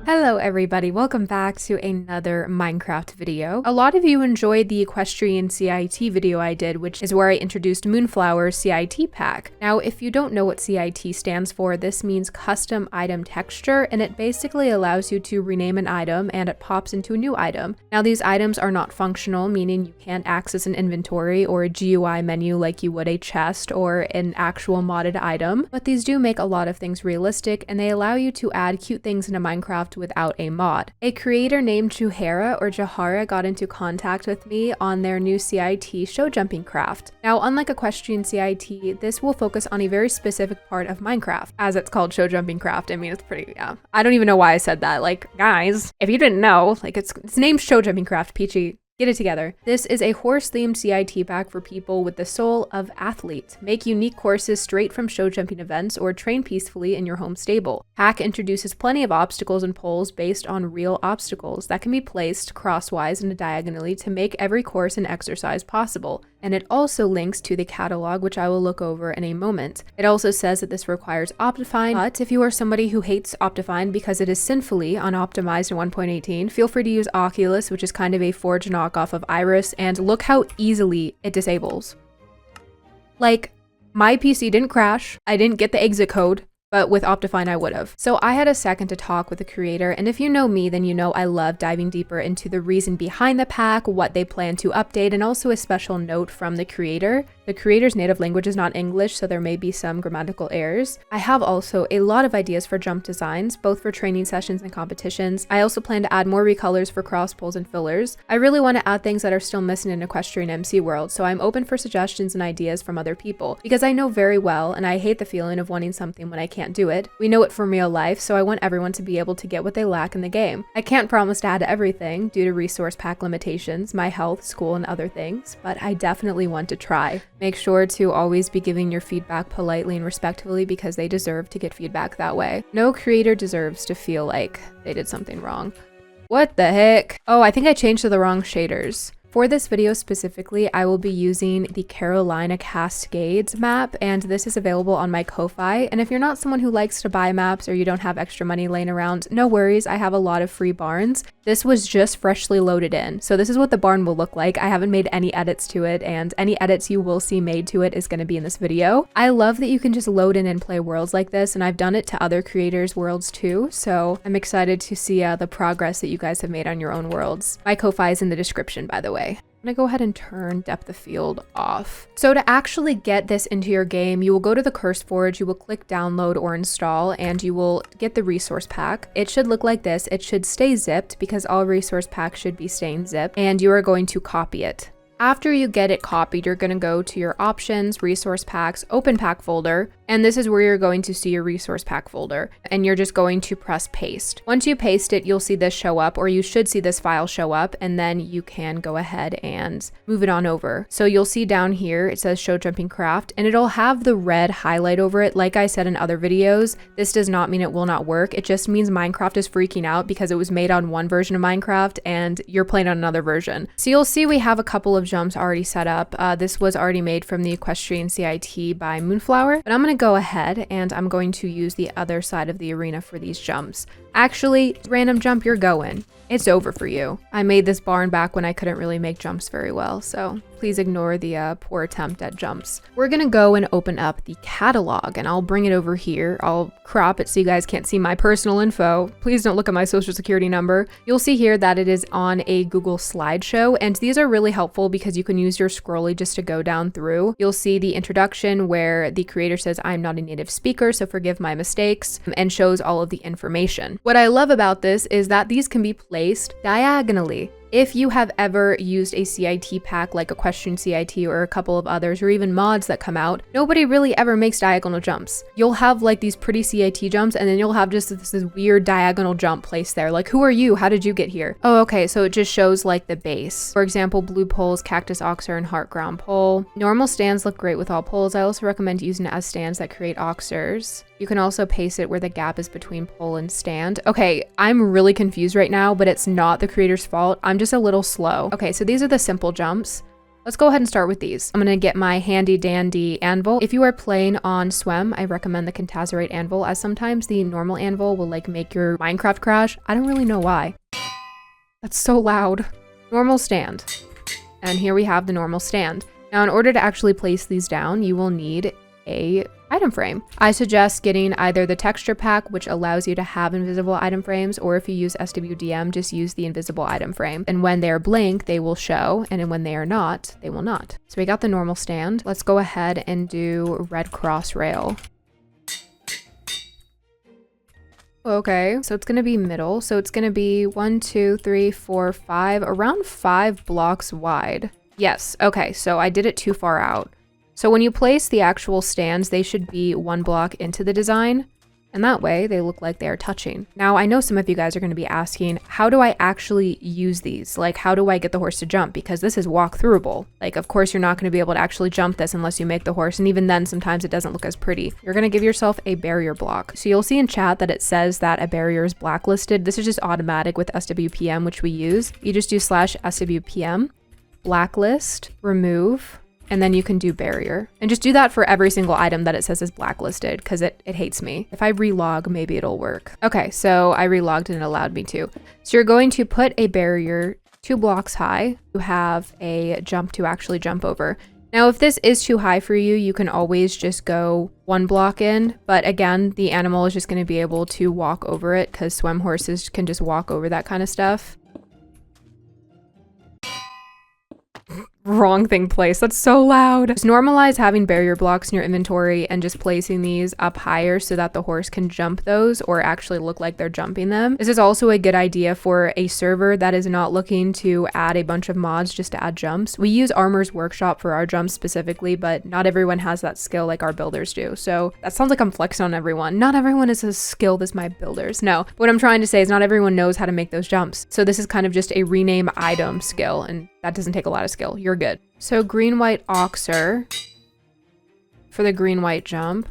Hello everybody, welcome back to another Minecraft video. A lot of you enjoyed the Equestrian CIT video I did, which is where I introduced Moonflower's CIT pack. Now, if you don't know what CIT stands for, this means Custom Item Texture, and it basically allows you to rename an item and it pops into a new item. Now, these items are not functional, meaning you can't access an inventory or a GUI menu like you would a chest or an actual modded item, but these do make a lot of things realistic, and they allow you to add cute things into Minecraft without a mod. A creator named JUHARA got into contact with me on their new CIT Showjumping craft. Now, unlike Equestrian CIT, this will focus on a very specific part of Minecraft, as it's called Showjumping craft. I mean, it's pretty, yeah. I don't even know why I said that. Like, guys, if you didn't know, like, it's named Showjumping craft, Peachy. Get it together. This is a horse-themed CIT pack for people with the soul of athlete. Make unique courses straight from show jumping events or train peacefully in your home stable. Pack introduces plenty of obstacles and poles based on real obstacles that can be placed crosswise and diagonally to make every course and exercise possible. And it also links to the catalog, which I will look over in a moment. It also says that this requires Optifine, but if you are somebody who hates Optifine because it is sinfully unoptimized in 1.18, feel free to use Oculus, which is kind of a forged knockoff of Iris, and look how easily it disables. Like, my PC didn't crash, I didn't get the exit code, but with Optifine I would have. So I had a second to talk with the creator, and if you know me, then you know I love diving deeper into the reason behind the pack, what they plan to update, and also a special note from the creator. The creator's native language is not English, so there may be some grammatical errors. I have also a lot of ideas for jump designs, both for training sessions and competitions. I also plan to add more recolors for cross poles and fillers. I really want to add things that are still missing in Equestrian MC world, so I'm open for suggestions and ideas from other people, because I know very well, and I hate the feeling of wanting something when I can't do it. We know it from real life, so I want everyone to be able to get what they lack in the game. I can't promise to add everything due to resource pack limitations, my health, school, and other things, but I definitely want to try. Make sure to always be giving your feedback politely and respectfully, because they deserve to get feedback that way. No creator deserves to feel like they did something wrong. What the heck? Oh, I think I changed to the wrong shaders. For this video specifically, I will be using the Carolina Cascades map, and this is available on my Ko-Fi. And if you're not someone who likes to buy maps or you don't have extra money laying around, no worries, I have a lot of free barns. This was just freshly loaded in. So this is what the barn will look like. I haven't made any edits to it, and any edits you will see made to it is going to be in this video. I love that you can just load in and play worlds like this, and I've done it to other creators' worlds too, so I'm excited to see the progress that you guys have made on your own worlds. My Ko-Fi is in the description, by the way. I'm gonna go ahead and turn depth of field off. So to actually get this into your game, you will go to the Curse Forge, you will click download or install, and you will get the resource pack. It should look like this. It should stay zipped because all resource packs should be staying zipped, and you are going to copy it. After you get it copied, you're going to go to your options, resource packs, open pack folder, and this is where you're going to see your resource pack folder, and you're just going to press paste. Once you paste it, you'll see this show up, or you should see this file show up, and then you can go ahead and move it on over. So you'll see down here, it says Showjumping Craft, and it'll have the red highlight over it. Like I said in other videos, this does not mean it will not work. It just means Minecraft is freaking out because it was made on one version of Minecraft and you're playing on another version. So you'll see we have a couple of jumps already set up. This was already made from the Equestrian CIT by Moonflower, but I'm going to go ahead and I'm going to use the other side of the arena for these jumps. Actually, random jump, you're going. It's over for you. I made this barn back when I couldn't really make jumps very well, so please ignore the poor attempt at jumps. We're gonna go and open up the catalog, and I'll bring it over here. I'll crop it so you guys can't see my personal info. Please don't look at my social security number. You'll see here that it is on a Google slideshow, and these are really helpful because you can use your scrolly just to go down through. You'll see the introduction where the creator says, "I'm not a native speaker, so forgive my mistakes," and shows all of the information. What I love about this is that these can be placed diagonally. If you have ever used a CIT pack like Equestrian CIT or a couple of others, or even mods that come out, nobody really ever makes diagonal jumps. You'll have like these pretty CIT jumps, and then you'll have just this weird diagonal jump placed there. Like, who are you? How did you get here? Oh, okay, so it just shows like the base. For example, blue poles, cactus oxer, and heart ground pole. Normal stands look great with all poles. I also recommend using it as stands that create oxers. You can also paste it where the gap is between pole and stand. Okay, I'm really confused right now, but it's not the creator's fault. I'm just a little slow. Okay, so these are the simple jumps. let's go ahead and start with these. I'm gonna get my handy dandy anvil. If you are playing on Swem, I recommend the Contazerate anvil, as sometimes the normal anvil will like make your Minecraft crash. I don't really know why. That's so loud. Normal stand. And here we have the normal stand. Now, in order to actually place these down, you will need a item frame. I suggest getting either the texture pack, which allows you to have invisible item frames, or if you use SWDM, just use the invisible item frame. And when they're blank, they will show, and when they are not, they will not. So we got the normal stand. Let's go ahead and do red cross rail. Okay, so it's gonna be middle. So it's gonna be 1, 2, 3, 4, 5, around 5 blocks wide. Yes, okay, so I did it too far out. So when you place the actual stands, they should be 1 block into the design, and that way they look like they are touching. Now, I know some of you guys are going to be asking, how do I actually use these? Like, how do I get the horse to jump? Because this is walk-throughable. Like, of course, you're not going to be able to actually jump this unless you make the horse, and even then, sometimes it doesn't look as pretty. You're going to give yourself a barrier block. So you'll see in chat that it says that a barrier is blacklisted. This is just automatic with SWPM, which we use. You just do /SWPM, blacklist, remove, and then you can do barrier. And just do that for every single item that it says is blacklisted, because it hates me. If I relog, maybe it'll work. Okay, so I relogged and it allowed me to. So you're going to put a barrier 2 blocks high. You have a jump to actually jump over. Now, if this is too high for you, you can always just go 1 block in. But again, the animal is just going to be able to walk over it, because Swem horses can just walk over that kind of stuff. Wrong thing placed. That's so loud. Just normalize having barrier blocks in your inventory and just placing these up higher so that the horse can jump those or actually look like they're jumping them. This is also a good idea for a server that is not looking to add a bunch of mods just to add jumps. We use Armor's Workshop for our jumps specifically, but not everyone has that skill like our builders do. So that sounds like I'm flexing on everyone. Not everyone is as skilled as my builders. No, what I'm trying to say is not everyone knows how to make those jumps. So this is kind of just a rename item skill, and that doesn't take a lot of skill. You're good. So green, white, oxer for the green, white jump.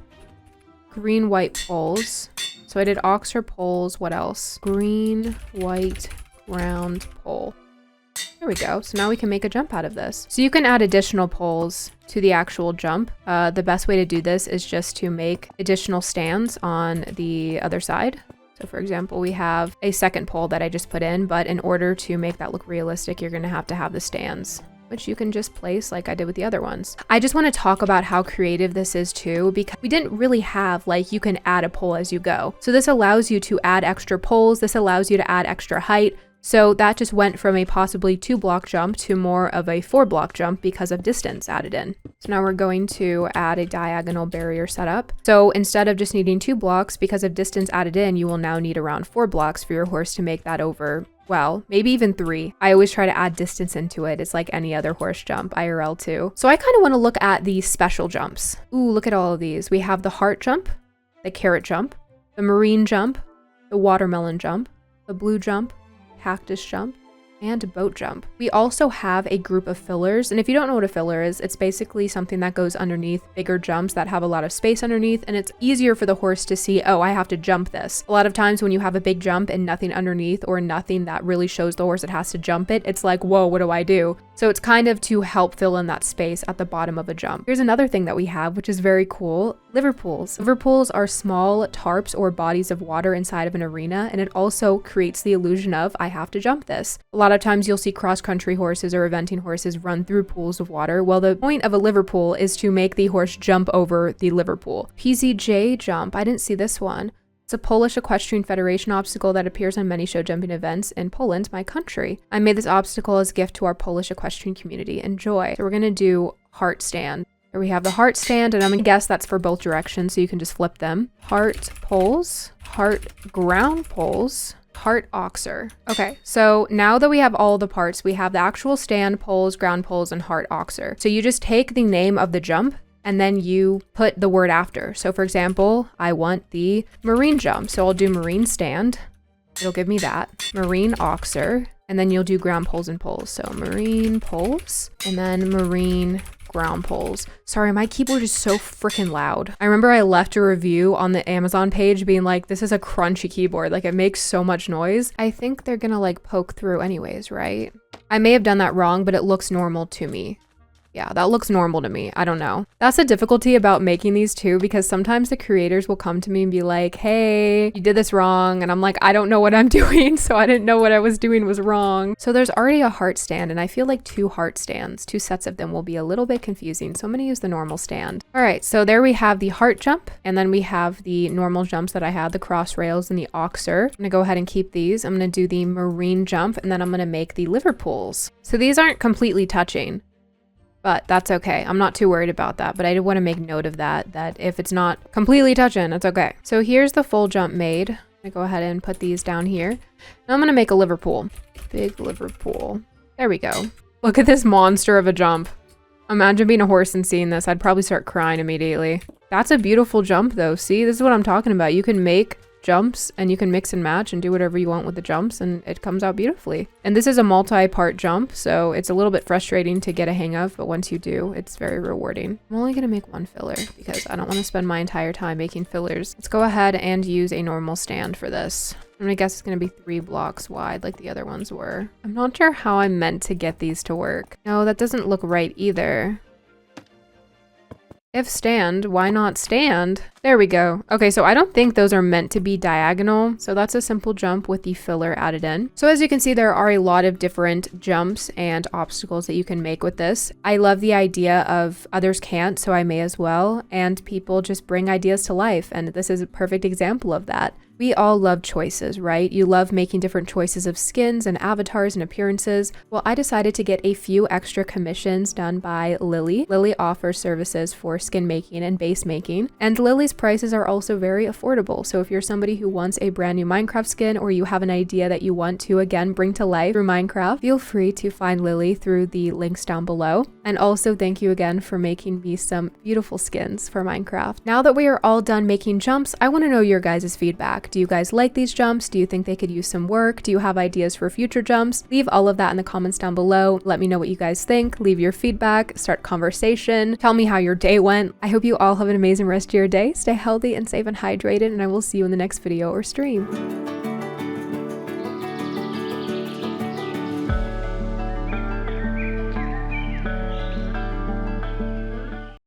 Green, white poles. So I did oxer poles. What else? Green, white, ground pole. There we go. So now we can make a jump out of this. So you can add additional poles to the actual jump. The best way to do this is just to make additional stands on the other side. So for example, we have a second pole that I just put in, but in order to make that look realistic, you're going to have the stands, which you can just place like I did with the other ones. I just want to talk about how creative this is too, because we didn't really have like you can add a pole as you go. So this allows you to add extra poles. This allows you to add extra height. So that just went from a possibly 2 block jump to more of a 4 block jump because of distance added in. So now we're going to add a diagonal barrier setup. So instead of just needing 2 blocks, because of distance added in, you will now need around 4 blocks for your horse to make that over. Well, maybe even 3. I always try to add distance into it. It's like any other horse jump, IRL too. So I kind of want to look at the special jumps. Ooh, look at all of these. We have the heart jump, the carrot jump, the marine jump, the watermelon jump, the blue jump, cactus jump, and boat jump. We also have a group of fillers, and if you don't know what a filler is, it's basically something that goes underneath bigger jumps that have a lot of space underneath, and it's easier for the horse to see, oh, I have to jump this. A lot of times when you have a big jump and nothing underneath or nothing that really shows the horse it has to jump it, it's like, whoa, what do I do? So it's kind of to help fill in that space at the bottom of a jump. Here's another thing that we have, which is very cool, liver pools. Liver pools are small tarps or bodies of water inside of an arena, and it also creates the illusion of, I have to jump this. A lot of times you'll see cross-country horses or eventing horses run through pools of water. Well, the point of a liver pool is to make the horse jump over the liver pool. PZJ jump, I didn't see this one. It's a Polish Equestrian Federation obstacle that appears on many show jumping events in Poland, my country. I made this obstacle as a gift to our Polish equestrian community. Enjoy. So we're gonna do heart stand. Here we have the heart stand, and I'm gonna guess that's for both directions, so you can just flip them. Heart poles, heart ground poles, heart oxer. Okay, so now that we have all the parts, we have the actual stand, poles, ground poles, and heart oxer. So you just take the name of the jump, and then you put the word after. So for example, I want the marine jump. So I'll do marine stand. It'll give me that. Marine oxer. And then you'll do ground poles and poles. So marine poles and then marine ground poles. Sorry, my keyboard is so freaking loud. I remember I left a review on the Amazon page being like, this is a crunchy keyboard. Like it makes so much noise. I think they're gonna like poke through anyways, right? I may have done that wrong, but it looks normal to me. Yeah, that looks normal to me. I don't know. That's the difficulty about making these too, because sometimes the creators will come to me and be like, hey, you did this wrong. And I'm like, I don't know what I'm doing. So I didn't know what I was doing was wrong. So there's already a heart stand, and I feel like 2 heart stands, 2 sets of them will be a little bit confusing. So I'm gonna use the normal stand. All right, so there we have the heart jump, and then we have the normal jumps that I had, the cross rails and the oxer. I'm gonna go ahead and keep these. I'm gonna do the marine jump, and then I'm gonna make the Liverpools. So these aren't completely touching, but that's okay. I'm not too worried about that, but I did want to make note of that if it's not completely touching, it's okay. So here's the full jump made. I'm gonna go ahead and put these down here. Now I'm gonna make a Liverpool. Big Liverpool. There we go. Look at this monster of a jump. Imagine being a horse and seeing this. I'd probably start crying immediately. That's a beautiful jump though. See, this is what I'm talking about. You can make jumps and you can mix and match and do whatever you want with the jumps, and it comes out beautifully. And this is a multi-part jump, so it's a little bit frustrating to get a hang of, but once you do, it's very rewarding. I'm only gonna make 1 filler because I don't want to spend my entire time making fillers. Let's go ahead and use a normal stand for this. I'm gonna guess it's gonna be 3 blocks wide like the other ones were. I'm not sure how I'm meant to get these to work. No, that doesn't look right either. If stand, why not stand? There we go. Okay, so I don't think those are meant to be diagonal. So that's a simple jump with the filler added in. So as you can see, there are a lot of different jumps and obstacles that you can make with this. I love the idea of others can't, so I may as well. And people just bring ideas to life. And this is a perfect example of that. We all love choices, right? You love making different choices of skins and avatars and appearances. Well, I decided to get a few extra commissions done by LILI. LILI offers services for skin making and base making, and LILI's prices are also very affordable. So if you're somebody who wants a brand new Minecraft skin, or you have an idea that you want to again bring to life through Minecraft, feel free to find LILI through the links down below. And also thank you again for making me some beautiful skins for Minecraft. Now that we are all done making jumps, I want to know your guys' feedback. Do you guys like these jumps? Do you think they could use some work? Do you have ideas for future jumps? Leave all of that in the comments down below. Let me know what you guys think. Leave your feedback, start conversation. Tell me how your day went. I hope you all have an amazing rest of your day. Stay healthy and safe and hydrated, and I will see you in the next video or stream.